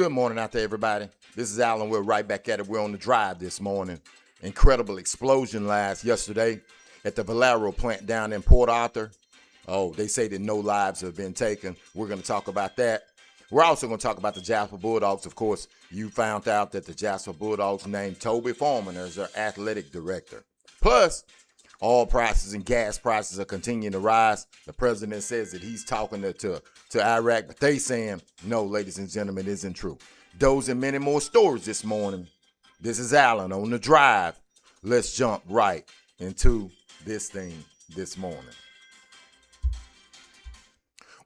Good morning out there, everybody. This is Alan. We're right back at it. We're on the drive this morning. Incredible explosion yesterday at the VALERO plant down in Port Arthur. Oh, they say that no lives have been taken. We're going to talk about that. We're also going to talk about the Jasper Bulldogs. Of course, you found out that the Jasper Bulldogs named TOBY FORMAN as their athletic director. Plus, oil prices and gas prices are continuing to rise. The president says that he's talking to Iraq, but they saying, no, ladies and gentlemen, it isn't true. Those and many more stories this morning. This is Alan on the drive. Let's jump right into this thing this morning.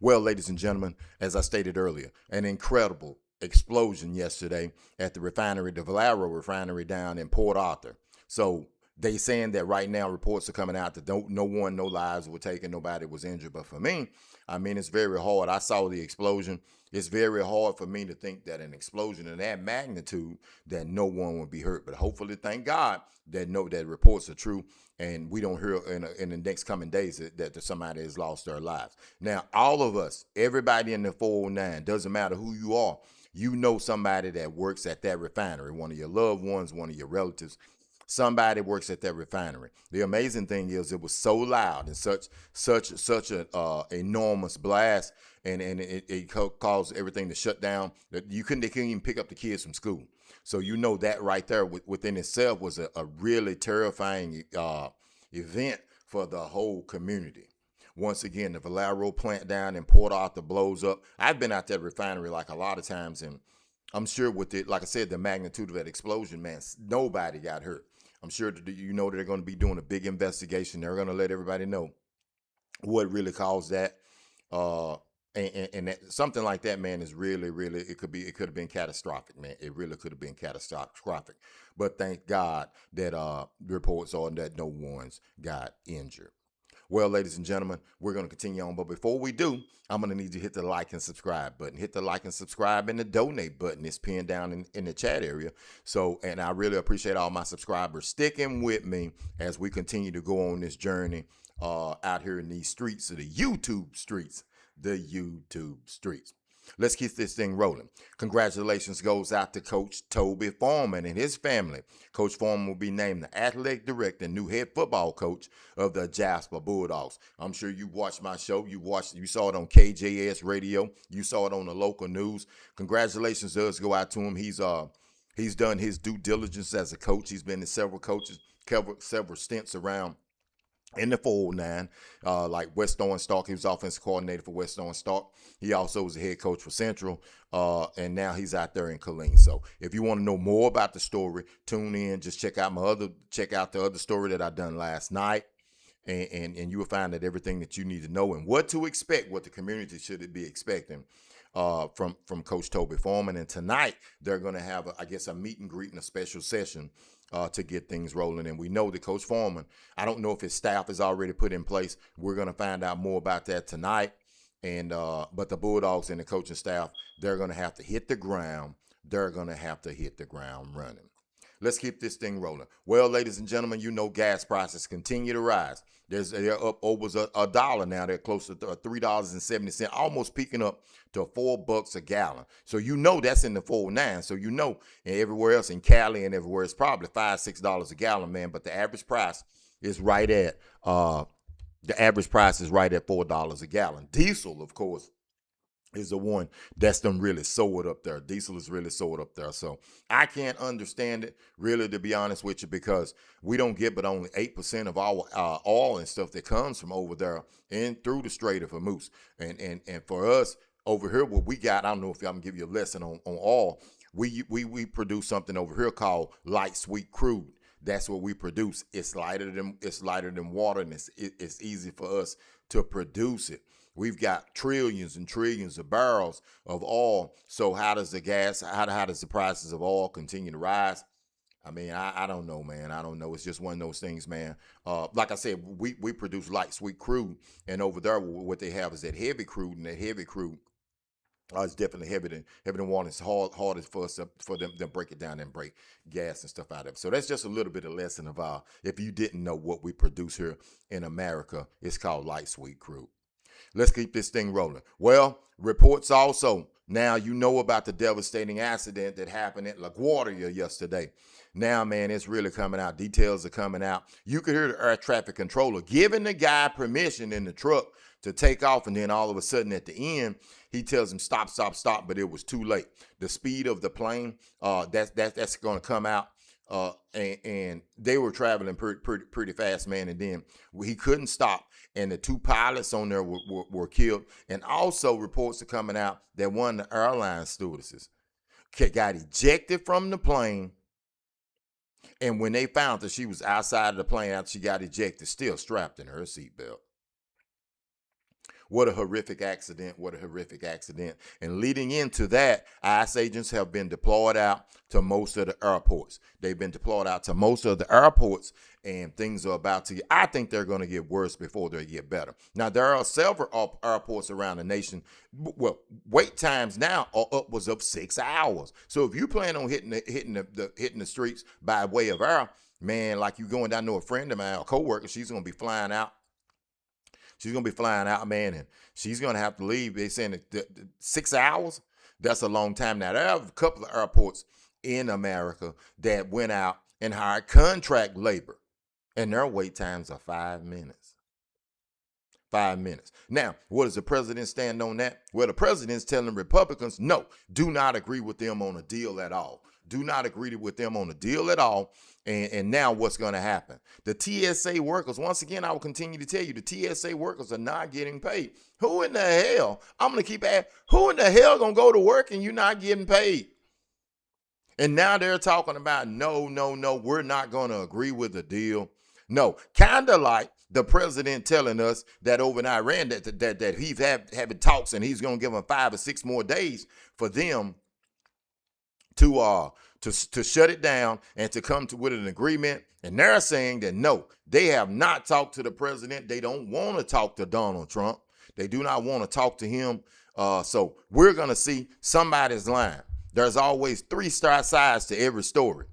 Well, ladies and gentlemen, as I stated earlier, an incredible explosion yesterday at the refinery, the VALERO refinery down in Port Arthur. So they saying that right now reports are coming out that no lives were taken, nobody was injured. But for me, I mean, it's very hard. I saw the explosion. It's very hard for me to think that an explosion of that magnitude, that no one would be hurt. But hopefully, thank God that that reports are true, and we don't hear in the next coming days that somebody has lost their lives. Now, all of us, everybody in the 409, doesn't matter who you are, you know somebody that works at that refinery, one of your loved ones, one of your relatives. Somebody works at that refinery. The amazing thing is it was so loud and such an enormous blast, and it caused everything to shut down that they couldn't even pick up the kids from school. So you know that right there within itself was a really terrifying event for the whole community. Once again, the VALERO plant down in Port Arthur blows up. I've been out that refinery like a lot of times, and I'm sure with it, like I said, the magnitude of that explosion, man, nobody got hurt. I'm sure that you know they're going to be doing a big investigation. They're going to let everybody know what really caused that. And that, something like that, man, is really, it could have been catastrophic, man. It really could have been catastrophic. But thank God that reports are that no one's got injured. Well, ladies and gentlemen, we're going to continue on. But before we do, I'm going to need you to hit the like and subscribe button. Hit the like and subscribe and the donate button. It's pinned down in the chat area. So, and I really appreciate all my subscribers sticking with me as we continue to go on this journey out here in these streets of the YouTube streets. Let's keep this thing rolling. Congratulations goes out to Coach TOBY FORMAN and his family. Coach FORMAN will be named the athletic director and new head football coach of the Jasper Bulldogs. I'm sure you watched my show. You saw it on KJS radio. You saw it on the local news. Congratulations does go out to him. He's done his due diligence as a coach. He's been in several stints around in the 409, like West Orange Stark. He was offensive coordinator for West Orange Stark. He also was the head coach for Central, and now he's out there in Killeen. So if you want to know more about the story, tune in. Just check out the other story that I done last night, and you will find that everything that you need to know and what to expect, what the community should be expecting from Coach TOBY FORMAN. And tonight they're going to have, a meet and greet and a special session to get things rolling. And we know that Coach FORMAN, I don't know if his staff is already put in place. We're going to find out more about that tonight. And but the Bulldogs and the coaching staff, they're going to have to hit the ground. They're going to have to hit the ground running. Let's keep this thing rolling. Well, ladies and gentlemen, you know gas prices continue to rise. They're up over $1 now. They're close to $3.70, almost peaking up to $4 a gallon. So you know that's in the 409. So you know, and everywhere else in Cali and everywhere it's probably $5-6 a gallon, man. But the average price is right at $4 a gallon. Diesel, of course, is the one that's done really soared up there. Diesel is really soared up there. So I can't understand it, really, to be honest with you, because we don't get but only 8% of our oil and stuff that comes from over there and through the Strait of Hormuz. And for us over here, what we got, I don't know if I'm gonna give you a lesson on oil. We produce something over here called light sweet crude. That's what we produce. It's lighter than water, and it's easy for us to produce it. We've got trillions and trillions of barrels of oil. So how does the prices of oil continue to rise? I mean, I don't know, man. I don't know. It's just one of those things, man. Like I said, we produce light sweet crude, and over there, what they have is that heavy crude, and that heavy crude it's definitely heavier than water. It's hardest for us for them to break it down and break gas and stuff out of it. So that's just a little bit of lesson of if you didn't know what we produce here in America, it's called light sweet crude. Let's keep this thing rolling. Well, reports also Now you know about the devastating accident that happened at LaGuardia yesterday. Now, man, it's really coming out. Details are coming out. You could hear the air traffic controller giving the guy permission in the truck to take off, and then all of a sudden at the end, he tells him stop, stop, stop, but it was too late. The speed of the plane, that's going to come out. And they were traveling pretty fast, man. And then he couldn't stop, and the two pilots on there were killed. And also reports are coming out that one of the airline stewardesses got ejected from the plane. And when they found that she was outside of the plane after she got ejected, still strapped in her seatbelt. What a horrific accident. What a horrific accident. And leading into that, ICE agents have been deployed out to most of the airports. They've been deployed out to most of the airports, and things are about to I think they're going to get worse before they get better. Now, there are several airports around the nation. Well, wait times now are upwards of 6 hours. So if you plan on hitting the streets by way of air, man, like you going down to a friend of mine, a coworker, she's going to be flying out. She's going to be flying out, man, and she's going to have to leave. They're saying that 6 hours, that's a long time. Now, there are a couple of airports in America that went out and hired contract labor, and their wait times are 5 minutes. 5 minutes. Now, what does the president stand on that? Well, the president's telling Republicans, no, do not agree with them on a deal at all. Do not agree with them on a deal at all. And now what's going to happen? The TSA workers, once again, I will continue to tell you, the TSA workers are not getting paid. Who in the hell? I'm going to keep asking, who in the hell going to go to work and you're not getting paid? And now they're talking about, no, we're not going to agree with the deal. No, kind of like the president telling us that over in Iran that he's having talks and he's going to give them 5 or 6 more days for them to shut it down and to come to with an agreement. And they're saying that no, they have not talked to the president. They don't want to talk to Donald Trump. They do not want to talk to him. So we're going to see somebody's lying. There's always 3 sides to every story.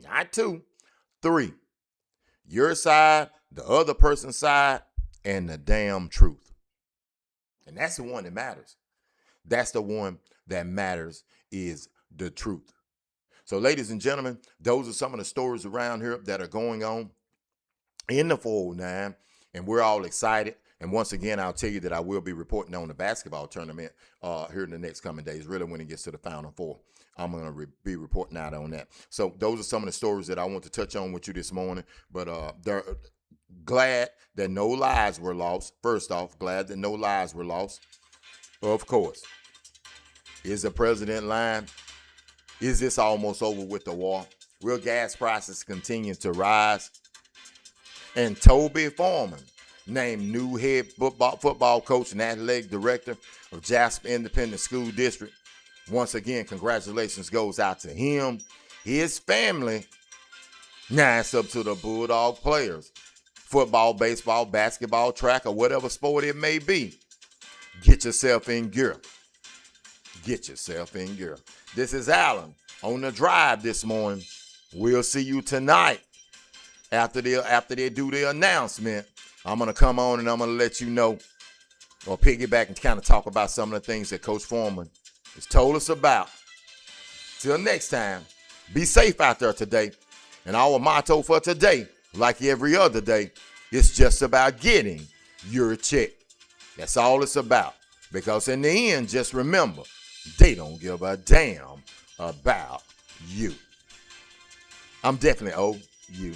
Not 2, 3. Your side, the other person's side, and the damn truth. And that's the one that matters. That's the one that matters, is the truth. So, ladies and gentlemen, those are some of the stories around here that are going on in the 409, and we're all excited. And once again, I'll tell you that I will be reporting on the basketball tournament here in the next coming days, really when it gets to the Final Four. I'm going to be reporting out on that. So those are some of the stories that I want to touch on with you this morning. But they're glad that no lives were lost. First off, glad that no lives were lost. Of course. Is the president lying? Is this almost over with the war? Will gas prices continue to rise? And TOBY FORMAN, named new head football coach and athletic director of JASPER Independent School District. Once again, congratulations goes out to him, his family. Now it's up to the Bulldog players. Football, baseball, basketball, track, or whatever sport it may be. Get yourself in gear. Get yourself in gear. This is Alan on the drive this morning. We'll see you tonight after they do the announcement. I'm going to come on and I'm going to let you know, or piggyback and kind of talk about some of the things that Coach Foreman has told us about. Till next time, be safe out there today. And our motto for today, like every other day, it's just about getting your check. That's all it's about. Because in the end, just remember, they don't give a damn about you. I'm definitely OU.